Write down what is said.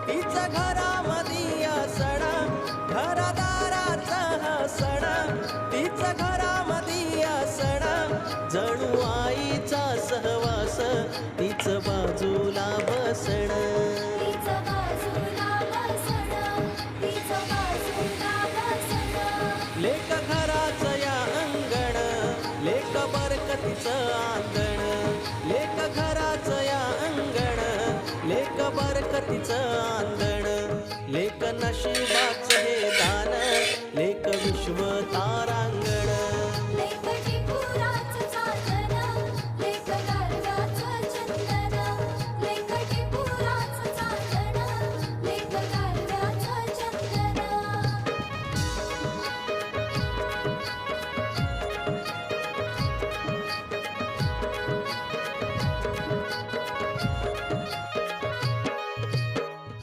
तीच घरामधी सण, घरदाराचा हा सण, तीच घरामधी सण, जणू आईचा सहवास, तीच बाजूला बसण, तीच बाजूला बसणं, तीच बाजूला बसणं. लेक घराच या अंगण, लेक बरकतीचं आंगण, लेक घराच या अंगण, लेक बरकतीचं आंगण, लेक नशिबाचं